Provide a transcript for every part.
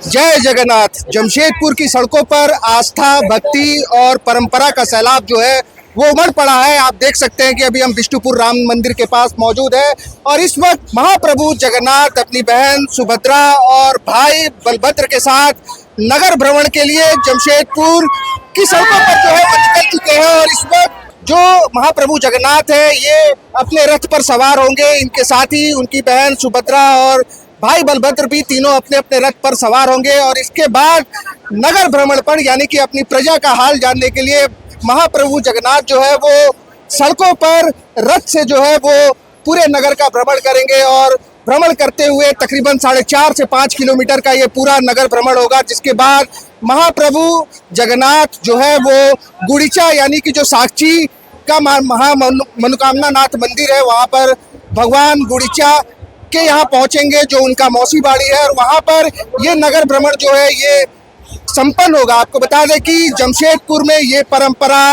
जय जगन्नाथ। जमशेदपुर की सड़कों पर आस्था, भक्ति और परंपरा का सैलाब जो है वो उमड़ पड़ा है। आप देख सकते हैं कि अभी हम विष्णुपुर राम मंदिर के पास मौजूद है और इस वक्त महाप्रभु जगन्नाथ अपनी बहन सुभद्रा और भाई बलभद्र के साथ नगर भ्रमण के लिए जमशेदपुर की सड़कों पर जो है वो निकल चुके हैं। और इस वक्त जो महाप्रभु जगन्नाथ है ये अपने रथ पर सवार होंगे। इनके साथ ही उनकी बहन सुभद्रा और भाई बलभद्र भी तीनों अपने अपने रथ पर सवार होंगे और इसके बाद नगर भ्रमण पर यानी कि अपनी प्रजा का हाल जानने के लिए महाप्रभु जगन्नाथ जो है वो सड़कों पर रथ से जो है वो पूरे नगर का भ्रमण करेंगे। और भ्रमण करते हुए तकरीबन 4.5 से 5 किलोमीटर का ये पूरा नगर भ्रमण होगा, जिसके बाद महाप्रभु जगन्नाथ जो है वो गुड़ीचा यानी कि जो साक्षी का मनोकामना नाथ मंदिर है वहाँ पर भगवान गुड़ीचा के यहाँ पहुंचेंगे, जो उनका मौसी बाड़ी है, और वहाँ पर ये नगर भ्रमण जो है ये संपन्न होगा। आपको बता दें कि जमशेदपुर में ये परंपरा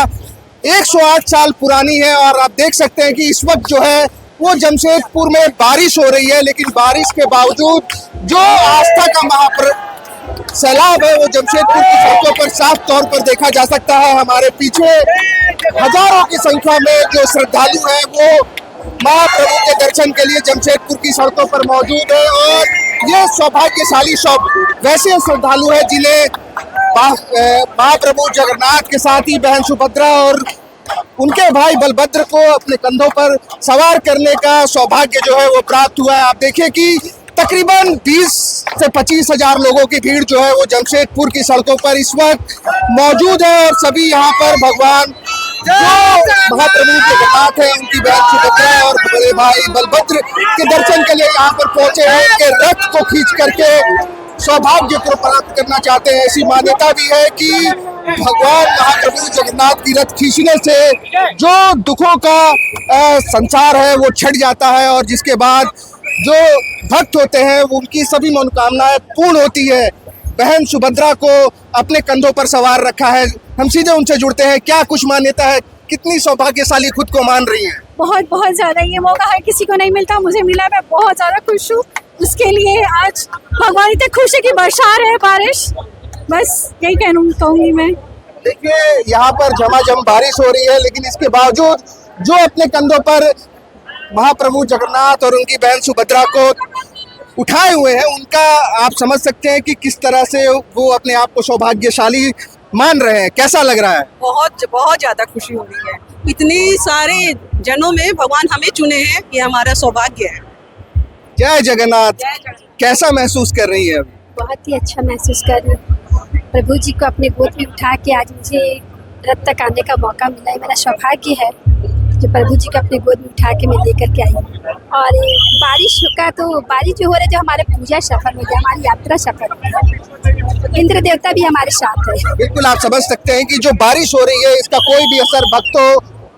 108 साल पुरानी है और आप देख सकते हैं कि इस वक्त जो है वो जमशेदपुर में बारिश हो रही है, लेकिन बारिश के बावजूद जो आस्था का सैलाब है वो जमशेदपुर की सड़कों पर साफ तौर पर देखा जा सकता है। हमारे पीछे हजारों की संख्या में जो श्रद्धालु हैं वो महाप्रभु के दर्शन के लिए जमशेदपुर की सड़कों पर मौजूद है। और ये सौभाग्यशाली वैसे श्रद्धालु है जिन्हें महाप्रभु जगन्नाथ के साथ ही बहन सुभद्रा और उनके भाई बलभद्र को अपने कंधों पर सवार करने का सौभाग्य जो है वो प्राप्त हुआ है। आप देखिए कि तकरीबन 20 से 25 हजार लोगों की भीड़ जो है वो जमशेदपुर की सड़कों पर इस वक्त मौजूद है और सभी यहाँ पर भगवान जो महाप्रभु जगन्नाथ है उनकी बहन सुभद्रा और बड़े भाई बलभद्र के दर्शन के लिए यहाँ पर पहुंचे हैं। उनके रथ को खींच करके सौभाग्य को प्राप्त करना चाहते हैं। ऐसी मान्यता भी है कि भगवान महाप्रभु जगन्नाथ की रथ खींचने से जो दुखों का संसार है वो छट जाता है और जिसके बाद जो भक्त होते हैं उनकी सभी मनोकामनाएं पूर्ण होती है। बहन सुभद्रा को अपने कंधों पर सवार रखा है। हम सीधे उनसे जुड़ते हैं, क्या कुछ मान्यता है, कितनी सौभाग्यशाली खुद को मान रही हैं? बहुत बहुत ज्यादा ये मौका है किसी को नहीं मिलता, मुझे मिला, मैं बहुत ज्यादा खुश हूँ उसके लिए। आज भगवान इतने खुशी की बरसा रहे हैं बारिश, बस यही कहूँगी मैं। देखिए यहाँ पर झमाझम बारिश हो रही है, लेकिन इसके बावजूद जो अपने कंधों पर महाप्रभु जगन्नाथ और उनकी बहन सुभद्रा को उठाए हुए हैं उनका आप समझ सकते हैं कि किस तरह से वो अपने आप को सौभाग्यशाली मान रहे हैं। कैसा लग रहा है? बहुत बहुत ज्यादा खुशी हो रही है। इतनी सारे जनों में भगवान हमें चुने हैं, ये हमारा सौभाग्य है। जय जगन्नाथ। कैसा महसूस कर रही है? बहुत ही अच्छा महसूस कर रही हूँ। प्रभु जी को अपने गोद में उठा के आज मुझे रथ तक आने का मौका मिला है। मेरा सौभाग्य है जो प्रभु जी को अपने गोद में उठा के मैं लेकर के आई हूँ। और बारिश का तो बारिश जो हो रहा है, जो हमारे पूजा सफल हो गया, हमारी यात्रा सफल हो गया। इंद्र देवता भी हमारे साथ है। बिल्कुल आप समझ सकते हैं कि जो बारिश हो रही है इसका कोई भी असर भक्तों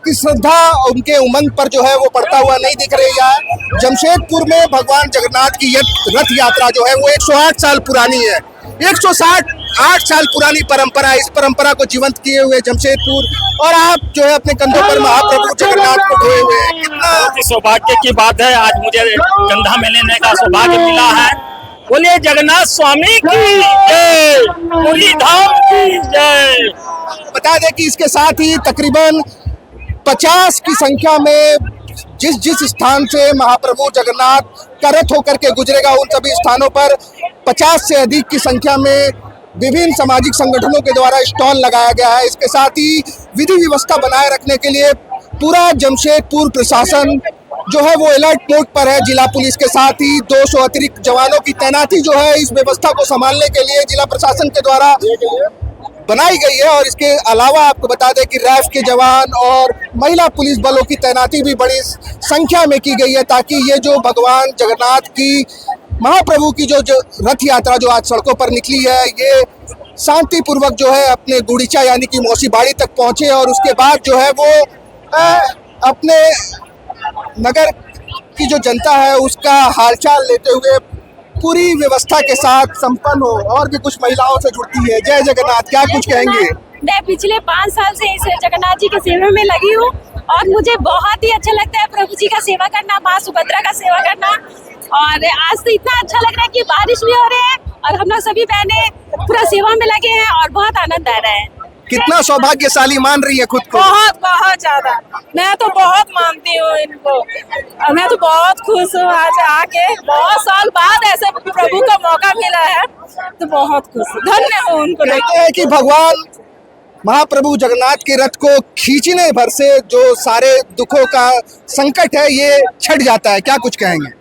की श्रद्धा उनके उमंग पर जो है वो पड़ता हुआ नहीं दिख रही है। जमशेदपुर में भगवान जगन्नाथ की रथ यात्रा जो है वो 108 साल पुरानी है। 108 साल पुरानी परंपरा, इस परंपरा को जीवंत किए हुए जमशेदपुर, और आप जो है अपने कंधों पर महाप्रभु जगन्नाथ को ढोए हुए हैं। कितना सौभाग्य की बात है, आज मुझे कंधा में लेने का सौभाग्य मिला है। बोलिए जगन्नाथ स्वामी की जय, पूरी धाम की जय। बता दें कि इसके साथ ही तकरीबन 50 की संख्या में जिस स्थान से महाप्रभु जगन्नाथ का रथ होकर के गुजरेगा उन सभी स्थानों पर 50 से अधिक की संख्या में विभिन्न सामाजिक संगठनों के द्वारा स्टॉल लगाया गया है। इसके साथ ही विधि व्यवस्था बनाए रखने के लिए पूरा जमशेदपुर प्रशासन जो है वो अलर्ट मोड पर है। जिला पुलिस के साथ ही 200 अतिरिक्त जवानों की तैनाती जो है इस व्यवस्था को संभालने के लिए जिला प्रशासन के द्वारा बनाई गई है। और इसके अलावा आपको बता दें कि रैफ के जवान और महिला पुलिस बलों की तैनाती भी बड़ी संख्या में की गई है, ताकि ये जो भगवान जगन्नाथ की महाप्रभु की जो रथ यात्रा जो आज सड़कों पर निकली है ये शांतिपूर्वक जो है अपने गुड़ीचा यानी कि मौसी बाड़ी तक पहुंचे और उसके बाद जो है वो अपने नगर की जो जनता है उसका हालचाल लेते हुए पूरी व्यवस्था के साथ संपन्न हो। और भी कुछ महिलाओं से जुड़ती है। जय जगन्नाथ, क्या कुछ कहेंगे? मैं पिछले 5 साल से इस जगन्नाथ जी की सेवा में लगी हूँ और मुझे बहुत ही अच्छा लगता है प्रभु जी का सेवा करना, माँ सुभद्रा का सेवा करना। और आज तो इतना अच्छा लग रहा है कि बारिश भी हो रही है और हम लोग सभी बहनें पूरा सेवा में लगे हैं और बहुत आनंद आ रहा है। कितना सौभाग्यशाली मान रही है खुद को? बहुत बहुत ज्यादा, मैं तो बहुत मानती हूँ इनको और मैं तो बहुत खुश हूँ आज आके, बहुत साल बाद ऐसे प्रभु का मौका मिला है तो बहुत खुश हूँ, धन्य हूँ उनको। कहते हैं कि भगवान महाप्रभु जगन्नाथ के रथ को खींचने भर से जो सारे दुखों का संकट है ये छट जाता है, क्या कुछ कहेंगे?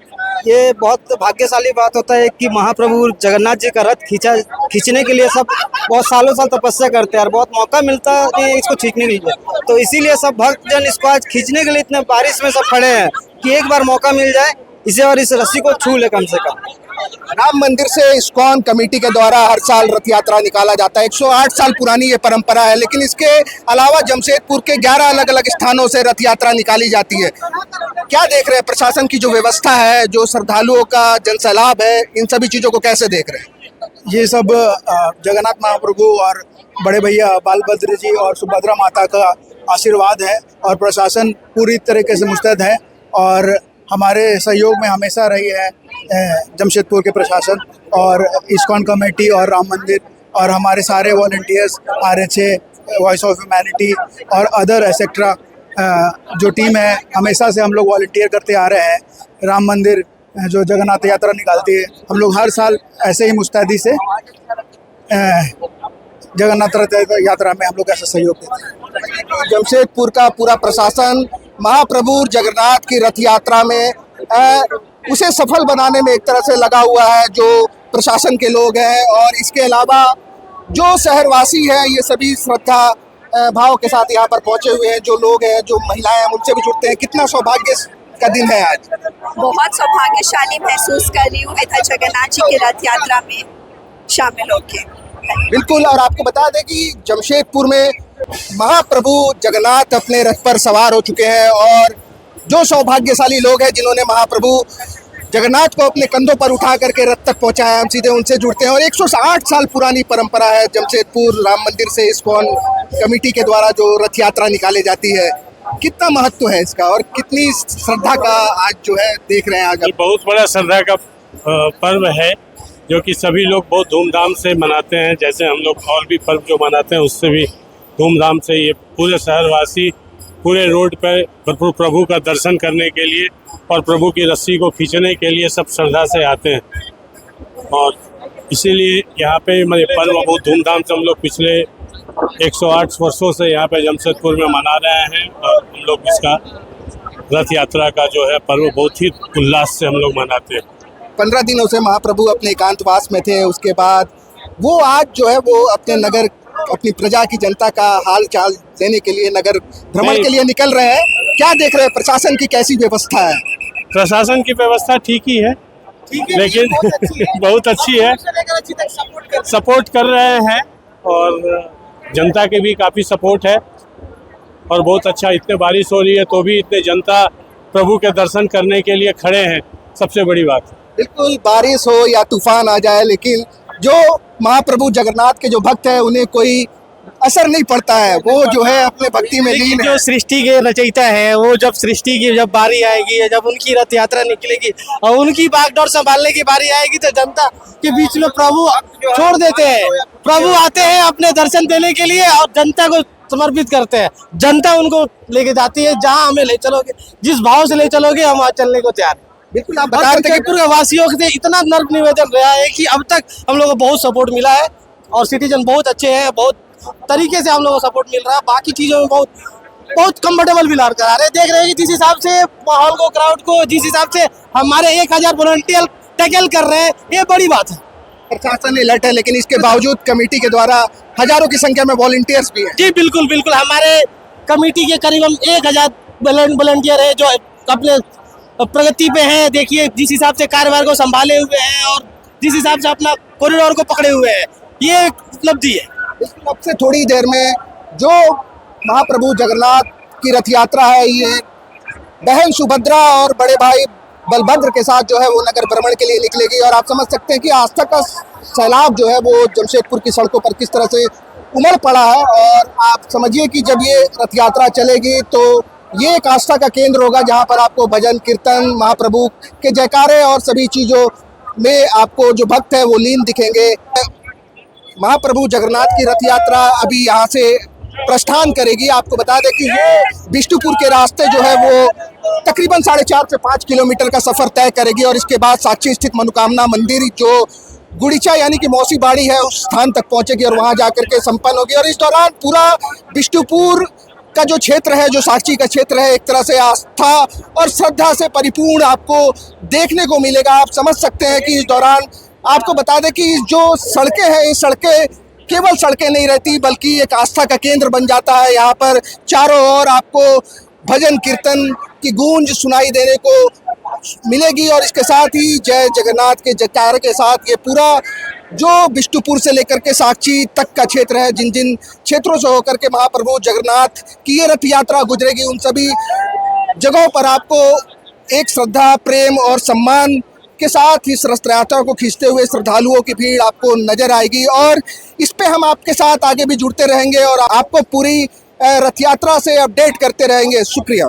ये बहुत भाग्यशाली बात होता है कि महाप्रभु जगन्नाथ जी का रथ खींचने के लिए सब बहुत सालों साल तपस्या करते हैं और बहुत मौका मिलता है इसको खींचने के लिए, तो इसीलिए सब भक्तजन इसको आज खींचने के लिए इतने बारिश में सब खड़े हैं कि एक बार मौका मिल जाए इसे और इस रस्सी को छू ले कम से कम। राम मंदिर से इस्कॉन कमेटी के द्वारा हर साल रथ यात्रा निकाला जाता है। 108 साल पुरानी ये परंपरा है, लेकिन इसके अलावा जमशेदपुर के 11 अलग अलग स्थानों से रथ यात्रा निकाली जाती है। क्या देख रहे हैं प्रशासन की जो व्यवस्था है, जो श्रद्धालुओं का जनसैलाब है, इन सभी चीजों को कैसे देख रहे हैं? ये सब जगन्नाथ महाप्रभु और बड़े भैया बालभद्र जी और सुभद्रा माता का आशीर्वाद है और प्रशासन पूरी तरीके से मुस्तैद है और हमारे सहयोग में हमेशा रही है जमशेदपुर के प्रशासन और इस्कॉन कमेटी और राम मंदिर और हमारे सारे volunteers, RHA, voice of humanity और अदर एक्सेट्रा जो टीम है, हमेशा से हम लोग वॉलंटियर करते आ रहे हैं। राम मंदिर जो जगन्नाथ यात्रा निकालती है, हम लोग हर साल ऐसे ही मुस्तैदी से जगन्नाथ रथ यात्रा में हम लोग ऐसा सहयोग देते हैं। जमशेदपुर का पूरा प्रशासन महाप्रभु जगन्नाथ की रथ यात्रा में उसे सफल बनाने में एक तरह से लगा हुआ है, जो प्रशासन के लोग हैं और इसके अलावा जो शहरवासी हैं, ये सभी श्रद्धा भाव के साथ यहाँ पर पहुंचे हुए हैं। जो लोग हैं, जो महिलाएं हैं, उनसे भी जुड़ते हैं। कितना सौभाग्य का दिन है आज? बहुत सौभाग्यशाली महसूस कर रही हूँ इधर जगन्नाथ जी की रथ यात्रा में शामिल होके। बिल्कुल, और आपको बता दें कि जमशेदपुर में महाप्रभु जगन्नाथ अपने रथ पर सवार हो चुके हैं और जो सौभाग्यशाली लोग हैं जिन्होंने महाप्रभु जगन्नाथ को अपने कंधों पर उठा करके रथ तक पहुंचाया, हम सीधे उनसे जुड़ते हैं। और 108 साल पुरानी परंपरा है जमशेदपुर राम मंदिर से इस्कॉन कमेटी के द्वारा जो रथ यात्रा निकाली जाती है। कितना महत्व है इसका और कितनी श्रद्धा का आज जो है देख रहे हैं आज? बहुत बड़ा श्रद्धा का पर्व है जो कि सभी लोग बहुत धूमधाम से मनाते हैं। जैसे हम लोग और भी पर्व जो मनाते हैं उससे भी धूमधाम से ये पूरे शहरवासी पूरे रोड पर प्रभु का दर्शन करने के लिए और प्रभु की रस्सी को खींचने के लिए सब श्रद्धा से आते हैं और इसीलिए यहाँ पे ये पर्व बहुत धूमधाम से हम लोग पिछले 108 वर्षों से यहाँ पे जमशेदपुर में मना रहे हैं और हम लोग इसका रथ यात्रा का जो है पर्व बहुत ही उल्लास से हम लोग मनाते हैं। 15 दिनों से महाप्रभु अपने एकांतवास में थे, उसके बाद वो आज जो है वो अपने नगर, अपनी प्रजा की जनता का हाल चाल देने के लिए नगर भ्रमण के लिए निकल रहे हैं। क्या देख रहे हैं प्रशासन की कैसी व्यवस्था है? प्रशासन की व्यवस्था ठीक ही है, लेकिन बहुत अच्छी है, सपोर्ट कर रहे हैं और जनता के भी काफ़ी सपोर्ट है और बहुत अच्छा। इतने बारिश हो रही है तो भी इतने जनता प्रभु के दर्शन करने के लिए खड़े हैं, सबसे बड़ी बात। बिल्कुल, बारिश हो या तूफान आ जाए, लेकिन जो महाप्रभु जगन्नाथ के जो भक्त हैं उन्हें कोई असर नहीं पड़ता है, वो जो है अपने भक्ति में लीन है। जो सृष्टि के रचयिता है वो जब सृष्टि की जब बारी आएगी, जब उनकी रथ यात्रा निकलेगी और उनकी बागडोर संभालने की बारी आएगी तो जनता के बीच में प्रभु छोड़ देते हैं। प्रभु आते हैं अपने दर्शन देने के लिए और जनता को समर्पित करते हैं। जनता उनको लेके जाती है, जहाँ हमें ले चलोगे, जिस भाव से ले चलोगे हम वहाँ चलने को तैयार हैं। बिल्कुल, आप बता रहे थे कि वासियों से इतना नर्क निवेदन रहा है कि अब तक हम लोगों को बहुत सपोर्ट मिला है और सिटीजन बहुत अच्छे हैं, बहुत तरीके से हम लोगों को सपोर्ट मिल रहा है। बाकी चीजों में बहुत कंफर्टेबल भी लड़ करा रहे, देख रहे हैं कि जिस हिसाब से माहौल को, क्राउड को, जिस हिसाब से हमारे 1000 वॉलंटियर टैकल कर रहे हैं, ये बड़ी बात है। प्रशासन अलर्ट है, लेकिन इसके बावजूद कमेटी के द्वारा हजारों की संख्या में वॉलंटियर्स भी हैं। जी बिल्कुल बिल्कुल, हमारे कमेटी के करीबन 1000 वॉलंटियर है जो अपने प्रगति पे हैं। देखिए जिस हिसाब से कार्यभार को संभाले हुए हैं और जिस हिसाब से अपना कॉरिडोर को पकड़े हुए हैं, ये उपलब्धि है। अब से थोड़ी देर में जो महाप्रभु जगन्नाथ की रथ यात्रा है, ये बहन सुभद्रा और बड़े भाई बलभद्र के साथ जो है वो नगर भ्रमण के लिए निकलेगी। और आप समझ सकते हैं कि आस्था का सैलाब जो है वो जमशेदपुर की सड़कों पर किस तरह से उमड़ पड़ा है। और आप समझिए कि जब ये रथ यात्रा चलेगी तो ये एक आस्था का केंद्र होगा, जहाँ पर आपको भजन कीर्तन, महाप्रभु के जयकारे और सभी चीज़ों में आपको जो भक्त है वो लीन दिखेंगे। महाप्रभु जगन्नाथ की रथ यात्रा अभी यहाँ से प्रस्थान करेगी। आपको बता दें कि ये बिष्टुपुर के रास्ते जो है वो तकरीबन 4.5 से 5 किलोमीटर का सफर तय करेगी और इसके बाद साक्षी स्थित मनोकामना मंदिर जो गुड़ीचा यानी कि मौसी बाड़ी है उस स्थान तक पहुंचेगी और वहां जाकर के संपन्न होगी। और इस दौरान पूरा बिष्टुपुर का जो क्षेत्र है, जो साक्षी का क्षेत्र है, एक तरह से आस्था और श्रद्धा से परिपूर्ण आपको देखने को मिलेगा। आप समझ सकते हैं कि इस दौरान आपको बता दें कि जो सड़कें हैं, ये सड़कें केवल सड़कें नहीं रहती बल्कि एक आस्था का केंद्र बन जाता है। यहाँ पर चारों ओर आपको भजन कीर्तन की गूंज सुनाई देने को मिलेगी और इसके साथ ही जय जगन्नाथ के जयकार के साथ ये पूरा जो बिष्टुपुर से लेकर के साक्षी तक का क्षेत्र है, जिन जिन क्षेत्रों से होकर के महाप्रभु जगन्नाथ की ये रथ यात्रा गुजरेगी, उन सभी जगहों पर आपको एक श्रद्धा, प्रेम और सम्मान के साथ इस रथ यात्रा को खींचते हुए श्रद्धालुओं की भीड़ आपको नजर आएगी। और इस पे हम आपके साथ आगे भी जुड़ते रहेंगे और आपको पूरी रथ यात्रा से अपडेट करते रहेंगे। शुक्रिया।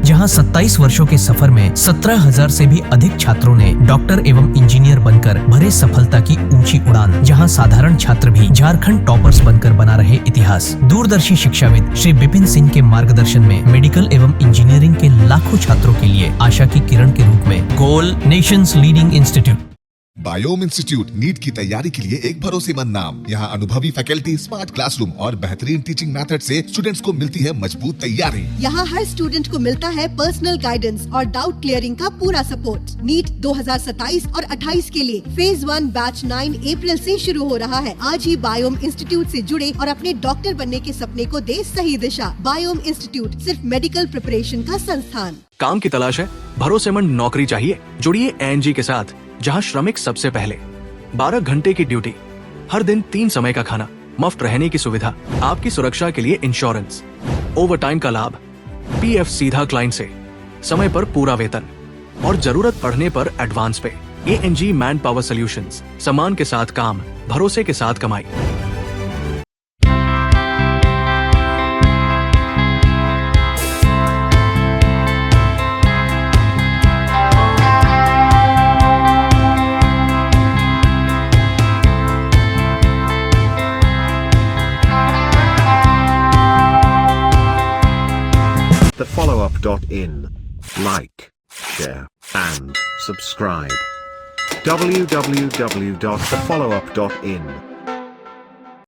जहां 27 वर्षों के सफर में 17,000 से भी अधिक छात्रों ने डॉक्टर एवं इंजीनियर बनकर भरे सफलता की ऊंची उड़ान, जहां साधारण छात्र भी झारखंड टॉपर्स बनकर बना रहे इतिहास। दूरदर्शी शिक्षाविद श्री विपिन सिंह के मार्गदर्शन में मेडिकल एवं इंजीनियरिंग के लाखों छात्रों के लिए आशा की किरण के रूप में Goal nation's leading institute. Biome institute NEET की तैयारी के लिए एक भरोसेमंद नाम। यहाँ अनुभवी फैकल्टी, स्मार्ट क्लासरूम और बेहतरीन टीचिंग मेथड से स्टूडेंट्स को मिलती है मजबूत तैयारी। यहाँ हर स्टूडेंट को मिलता है पर्सनल गाइडेंस और डाउट क्लियरिंग का पूरा सपोर्ट। नीट 2027 और 28 के लिए फेज 1 बैच 9 अप्रैल से शुरू हो रहा है। आज ही बायोम इंस्टीट्यूट से जुड़े और अपने डॉक्टर बनने के सपने को दे सही दिशा। बायोम इंस्टीट्यूट सिर्फ मेडिकल प्रिपरेशन का संस्थान। काम की तलाश है, भरोसेमंद नौकरी चाहिए, जुड़िए ANG के साथ, जहां श्रमिक सबसे पहले। 12 घंटे की ड्यूटी, हर दिन 3 समय का खाना, मुफ्त रहने की सुविधा, आपकी सुरक्षा के लिए इंश्योरेंस, ओवरटाइम का लाभ, PF सीधा क्लाइंट से, समय पर पूरा वेतन और जरूरत पड़ने पर एडवांस पे। ANG मैन पावर सॉल्यूशंस, सम्मान के साथ काम, भरोसे के साथ कमाई। thefollowup.in. Like, share, and subscribe. www.thefollowup.in